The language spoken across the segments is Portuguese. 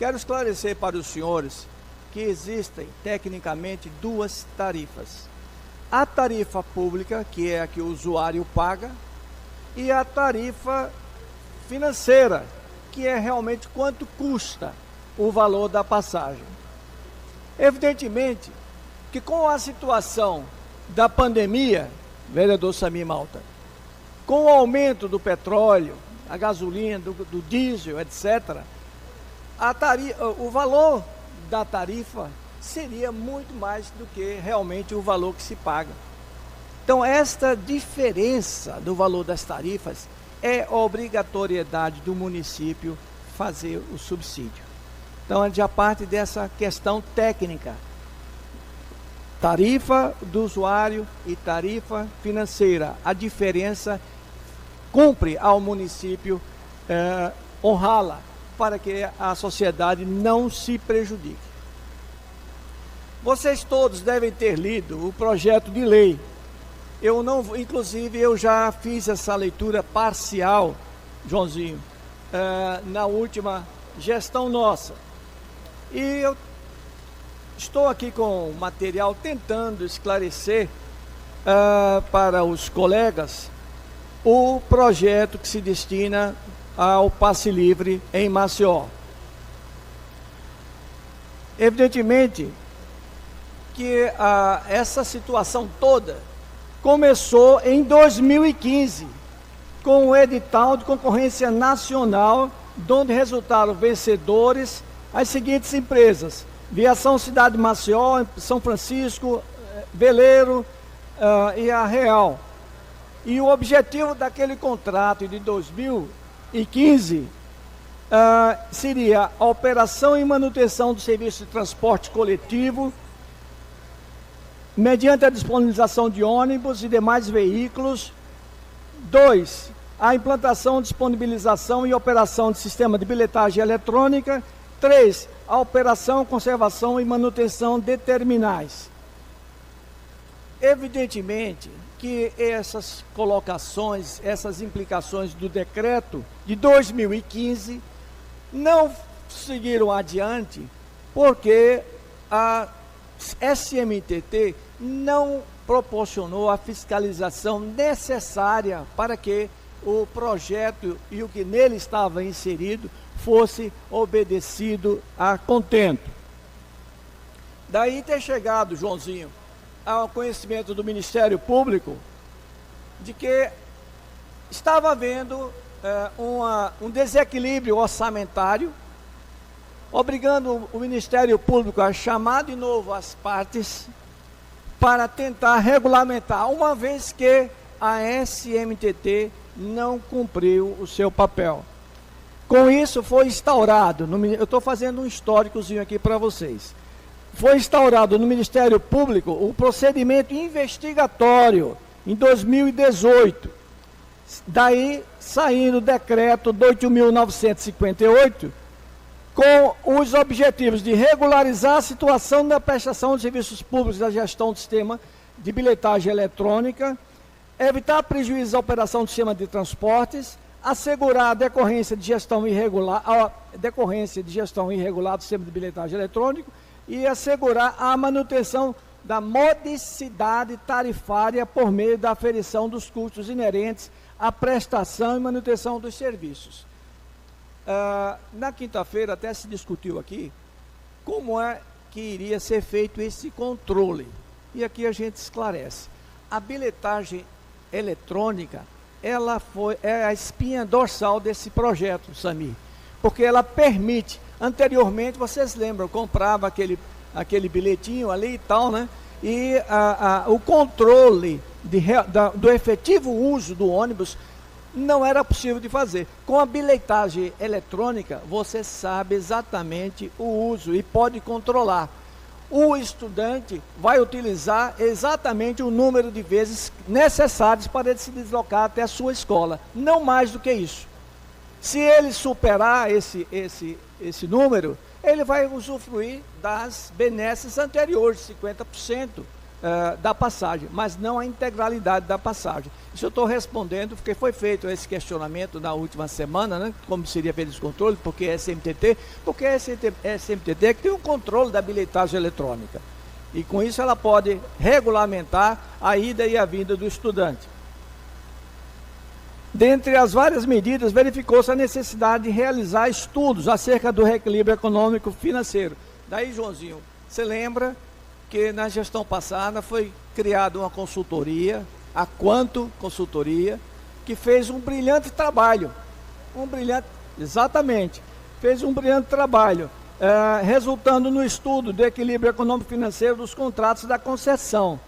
quero esclarecer para os senhores que existem, tecnicamente, duas tarifas. A tarifa pública, que é a que o usuário paga, e a tarifa financeira, que é realmente quanto custa o valor da passagem. Evidentemente que com a situação da pandemia, vereador Samir Malta, com o aumento do petróleo, a gasolina, do diesel, etc., o valor da tarifa seria muito mais do que realmente o valor que se paga. Então, esta diferença do valor das tarifas é obrigatoriedade do município fazer o subsídio. Então, já parte dessa questão técnica. Tarifa do usuário e tarifa financeira. A diferença cumpre ao município honrá-la, para que a sociedade não se prejudique. Vocês todos devem ter lido o projeto de lei. Inclusive, eu já fiz essa leitura parcial, Joãozinho, na última gestão nossa. E eu estou aqui com o material tentando esclarecer para os colegas o projeto que se destina ao passe livre em Maceió. Evidentemente que essa situação toda começou em 2015, com o edital de concorrência nacional, onde resultaram vencedores as seguintes empresas: Viação Cidade de Maceió, São Francisco, Veleiro e a Real. E o objetivo daquele contrato de 2015 seria a operação e manutenção do serviço de transporte coletivo, mediante a disponibilização de ônibus e demais veículos. 2. A implantação, disponibilização e operação de sistema de bilhetagem eletrônica. 3. A operação, conservação e manutenção de terminais. Evidentemente que essas colocações, essas implicações do decreto de 2015 não seguiram adiante, porque a SMTT não proporcionou a fiscalização necessária para que o projeto e o que nele estava inserido fosse obedecido a contento. Daí ter chegado, Joãozinho, ao conhecimento do Ministério Público de que estava havendo um desequilíbrio orçamentário, obrigando o Ministério Público a chamar de novo as partes para tentar regulamentar, uma vez que a SMTT não cumpriu o seu papel. Com isso foi instaurado, eu estou fazendo um históricozinho aqui para vocês, foi instaurado no Ministério Público o procedimento investigatório em 2018, daí saindo o decreto 8.958, com os objetivos de regularizar a situação da prestação de serviços públicos da gestão do sistema de bilhetagem eletrônica, evitar prejuízos à operação do sistema de transportes, assegurar a decorrência de gestão irregular do sistema de bilhetagem eletrônico e assegurar a manutenção da modicidade tarifária por meio da aferição dos custos inerentes à prestação e manutenção dos serviços. Na quinta-feira até se discutiu aqui como é que iria ser feito esse controle. E aqui a gente esclarece. A bilhetagem eletrônica, ela é a espinha dorsal desse projeto, Samir, porque ela permite, anteriormente, vocês lembram, comprava aquele bilhetinho ali e tal, né? E o controle do efetivo uso do ônibus não era possível de fazer. Com a bilhetagem eletrônica, você sabe exatamente o uso e pode controlar. O estudante vai utilizar exatamente o número de vezes necessários para ele se deslocar até a sua escola, não mais do que isso. Se ele superar esse número, ele vai usufruir das benesses anteriores, 50% da passagem, mas não a integralidade da passagem. Isso eu estou respondendo porque foi feito esse questionamento na última semana, né, como seria feito esse controle, porque é SMTT, porque é SMTT que tem um controle da bilhetagem eletrônica. E com isso ela pode regulamentar a ida e a vinda do estudante. Dentre as várias medidas, verificou-se a necessidade de realizar estudos acerca do reequilíbrio econômico financeiro. Daí, Joãozinho, você lembra que na gestão passada foi criada uma consultoria, a Quanto Consultoria, que fez um brilhante trabalho, fez um brilhante trabalho, resultando no estudo do equilíbrio econômico financeiro dos contratos da concessão.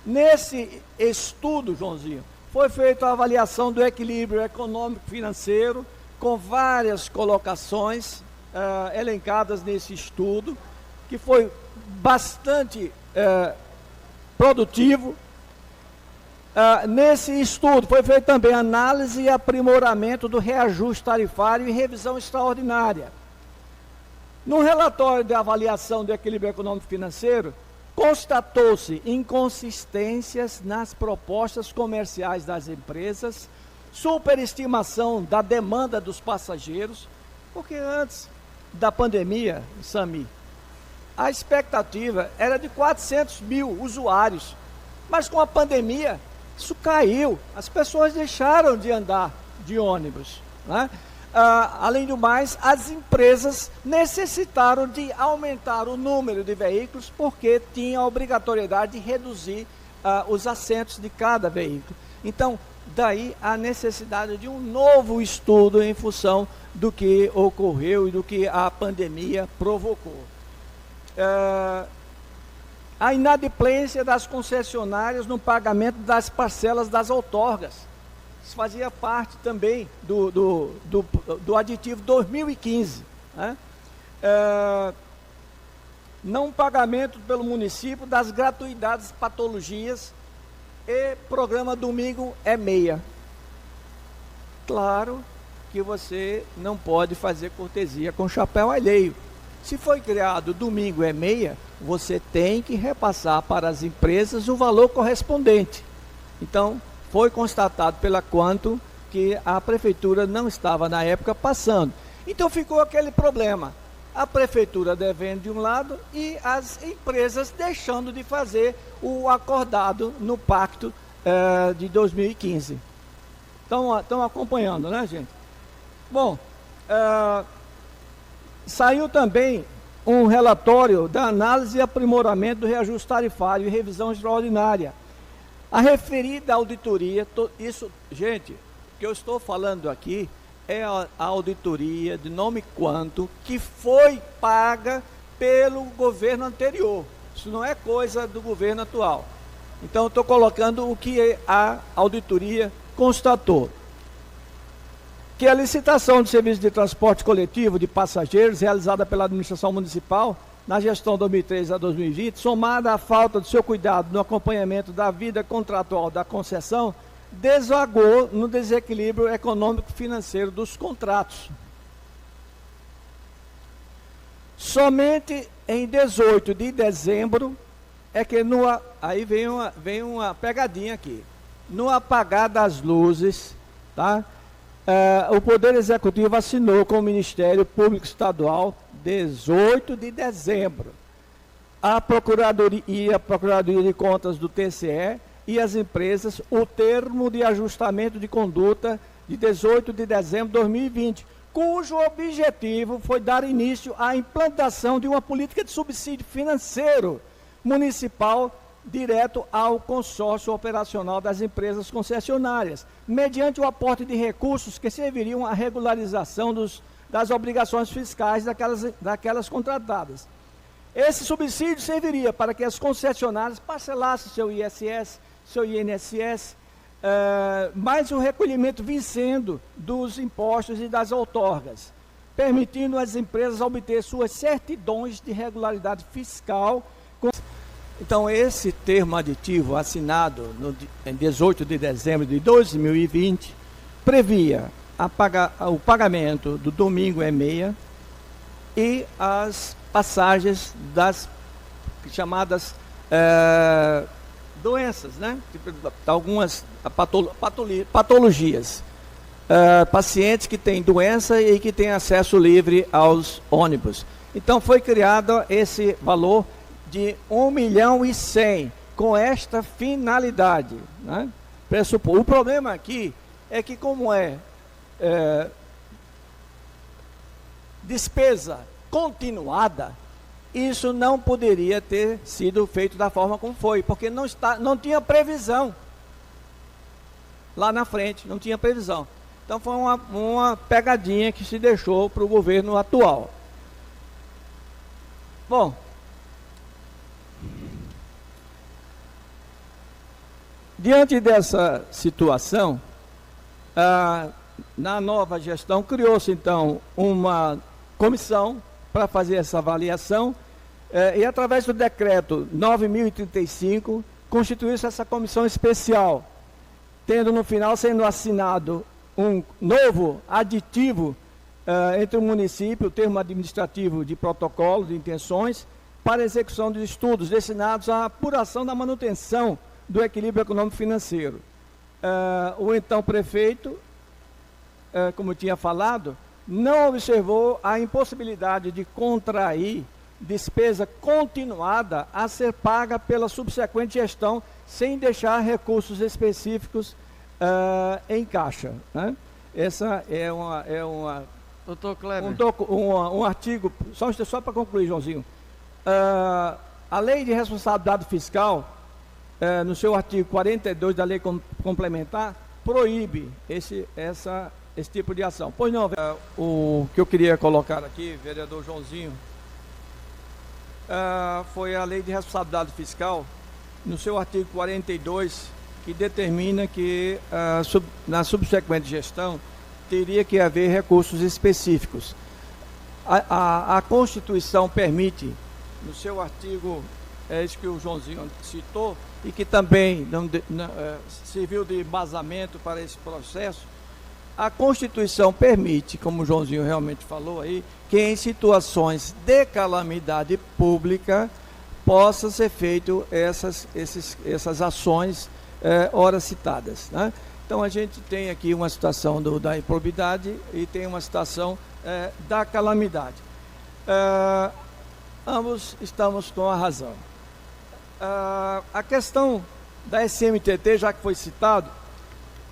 Nesse estudo, Joãozinho, foi feita a avaliação do equilíbrio econômico financeiro, com várias colocações elencadas nesse estudo, que foi bastante produtivo. Nesse estudo foi feita também análise e aprimoramento do reajuste tarifário e revisão extraordinária. No relatório de avaliação do equilíbrio econômico financeiro, constatou-se inconsistências nas propostas comerciais das empresas, superestimação da demanda dos passageiros, porque antes da pandemia, Sami, a expectativa era de 400 mil usuários, mas com a pandemia isso caiu, as pessoas deixaram de andar de ônibus, né? Além do mais, as empresas necessitaram de aumentar o número de veículos porque tinha a obrigatoriedade de reduzir os assentos de cada veículo. Então, daí a necessidade de um novo estudo em função do que ocorreu e do que a pandemia provocou. A inadimplência das concessionárias no pagamento das parcelas das outorgas. Isso fazia parte também do aditivo 2015. Né? Não pagamento pelo município das gratuidades patologias e programa Domingo é Meia. Claro que você não pode fazer cortesia com chapéu alheio. Se foi criado Domingo é Meia, você tem que repassar para as empresas o valor correspondente. Então, foi constatado pela Quanto que a prefeitura não estava na época passando. Então ficou aquele problema, a prefeitura devendo de um lado e as empresas deixando de fazer o acordado no pacto de 2015. Estão acompanhando, né, gente? Bom, saiu também um relatório da análise e aprimoramento do reajuste tarifário e revisão extraordinária. A referida auditoria, isso, gente, o que eu estou falando aqui é a auditoria de nome Quanto, que foi paga pelo governo anterior. Isso não é coisa do governo atual. Então, estou colocando o que a auditoria constatou. Que a licitação de serviço de transporte coletivo de passageiros realizada pela administração municipal na gestão 2013 a 2020, somada à falta de seu cuidado no acompanhamento da vida contratual da concessão, desagou no desequilíbrio econômico-financeiro dos contratos. Somente em 18 de dezembro é que aí vem uma pegadinha aqui. No apagar das luzes, tá? O Poder Executivo assinou com o Ministério Público Estadual 18 de dezembro. A Procuradoria de Contas do TCE e as empresas o termo de ajustamento de conduta de 18 de dezembro de 2020, cujo objetivo foi dar início à implantação de uma política de subsídio financeiro municipal direto ao consórcio operacional das empresas concessionárias, mediante o aporte de recursos que serviriam à regularização das obrigações fiscais daquelas contratadas. Esse subsídio serviria para que as concessionárias parcelassem seu ISS, seu INSS, mais o recolhimento vencendo dos impostos e das outorgas, permitindo às empresas obter suas certidões de regularidade fiscal. Então, esse termo aditivo assinado em 18 de dezembro de 2020 previa o pagamento do Domingo é Meia e as passagens das chamadas doenças, né? Algumas patologias. Pacientes que têm doença e que têm acesso livre aos ônibus. Então foi criado esse valor de 1.100.000 com esta finalidade, né? O problema aqui é que como despesa continuada, isso não poderia ter sido feito da forma como foi, porque não tinha previsão lá na frente, não tinha previsão. Então foi uma pegadinha que se deixou para o governo atual. Bom, diante dessa situação, na nova gestão criou-se então uma comissão para fazer essa avaliação, e através do decreto 9.035 constituiu-se essa comissão especial, tendo no final sendo assinado um novo aditivo entre o município, o termo administrativo de protocolo de intenções, para execução de estudos destinados à apuração da manutenção do equilíbrio econômico-financeiro. O então prefeito, como eu tinha falado, não observou a impossibilidade de contrair despesa continuada a ser paga pela subsequente gestão, sem deixar recursos específicos em caixa, né? Essa é uma Doutor Kleber. um artigo, só para concluir, Joãozinho. A Lei de Responsabilidade Fiscal, no seu artigo 42 da Lei Complementar, proíbe esse tipo de ação. Pois não, o que eu queria colocar aqui, vereador Joãozinho, foi a Lei de Responsabilidade Fiscal, no seu artigo 42, que determina que na subsequente gestão teria que haver recursos específicos. A Constituição permite, no seu artigo, isso que o Joãozinho citou, e que também serviu de embasamento para esse processo, a Constituição permite, como o Joãozinho realmente falou aí, que em situações de calamidade pública possa ser feito essas ações ora citadas, né? Então a gente tem aqui uma situação da improbidade e tem uma situação da calamidade. Ambos estamos com a razão. A questão da SMTT, já que foi citado,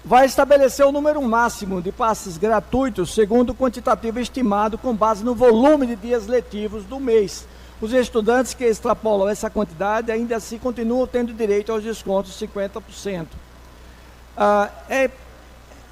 vai estabelecer o número máximo de passes gratuitos segundo o quantitativo estimado com base no volume de dias letivos do mês. Os estudantes que extrapolam essa quantidade ainda assim continuam tendo direito aos descontos de 50%.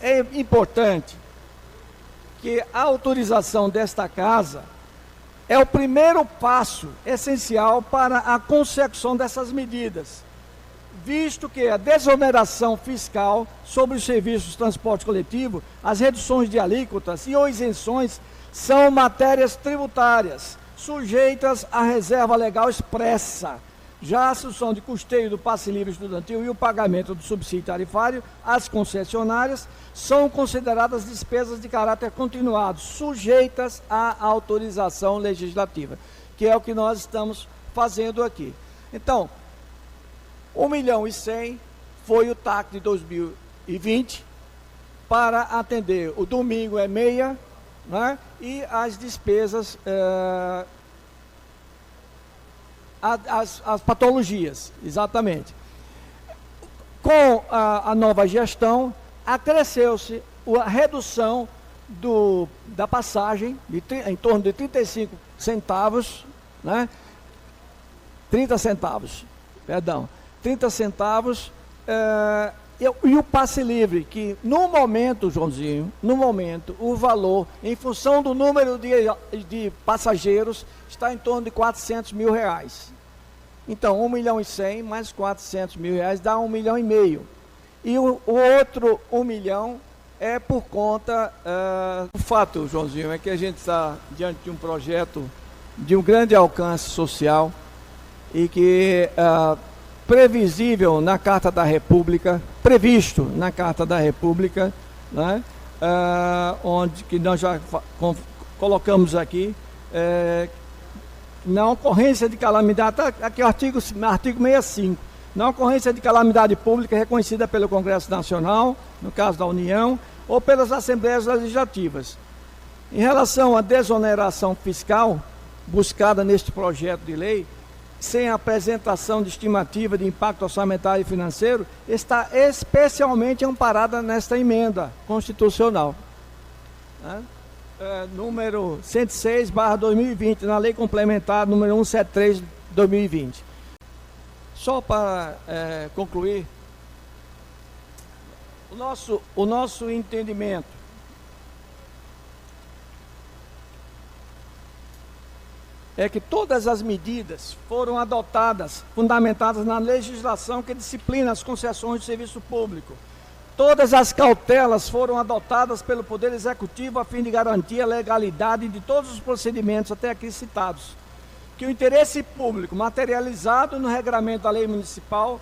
É importante que a autorização desta casa é o primeiro passo essencial para a consecução dessas medidas, visto que a desoneração fiscal sobre os serviços de transporte coletivo, as reduções de alíquotas e ou isenções são matérias tributárias, sujeitas à reserva legal expressa. Já a assunção de custeio do passe livre estudantil e o pagamento do subsídio tarifário às concessionárias são consideradas despesas de caráter continuado, sujeitas à autorização legislativa, que é o que nós estamos fazendo aqui. Então, 1.100.000 foi o TAC de 2020 para atender o domingo meia, né, e as despesas, as patologias, exatamente. Com a nova gestão, acresceu-se a redução da passagem em torno de 35 centavos, né, 30 centavos, perdão, 30 centavos, e o passe livre, que no momento, Joãozinho, o valor, em função do número de passageiros, está em torno de R$400 mil. Então, 1.100.000 mais R$400 mil dá 1,5 milhão. E o outro 1 milhão é por conta... O fato, Joãozinho, é que a gente está diante de um projeto de um grande alcance social e que... previsível na Carta da República, previsto na Carta da República, né, onde que nós já colocamos aqui, na ocorrência de calamidade, tá aqui o artigo 65, na ocorrência de calamidade pública reconhecida pelo Congresso Nacional, no caso da União, ou pelas Assembleias Legislativas. Em relação à desoneração fiscal buscada neste projeto de lei, sem apresentação de estimativa de impacto orçamentário e financeiro, está especialmente amparada nesta emenda constitucional, né? Número 106/2020, na Lei Complementar número 173/2020. Só para concluir, o nosso entendimento é que todas as medidas foram adotadas, fundamentadas na legislação que disciplina as concessões de serviço público. Todas as cautelas foram adotadas pelo Poder Executivo a fim de garantir a legalidade de todos os procedimentos até aqui citados. Que o interesse público materializado no regramento da Lei Municipal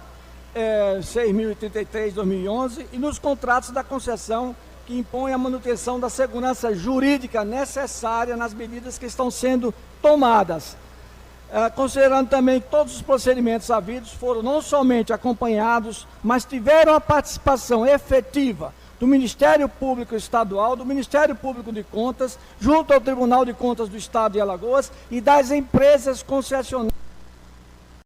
6.033/2011 e nos contratos da concessão que impõe a manutenção da segurança jurídica necessária nas medidas que estão sendo tomadas. Considerando também que todos os procedimentos havidos foram não somente acompanhados, mas tiveram a participação efetiva do Ministério Público Estadual, do Ministério Público de Contas, junto ao Tribunal de Contas do Estado de Alagoas e das empresas concessionárias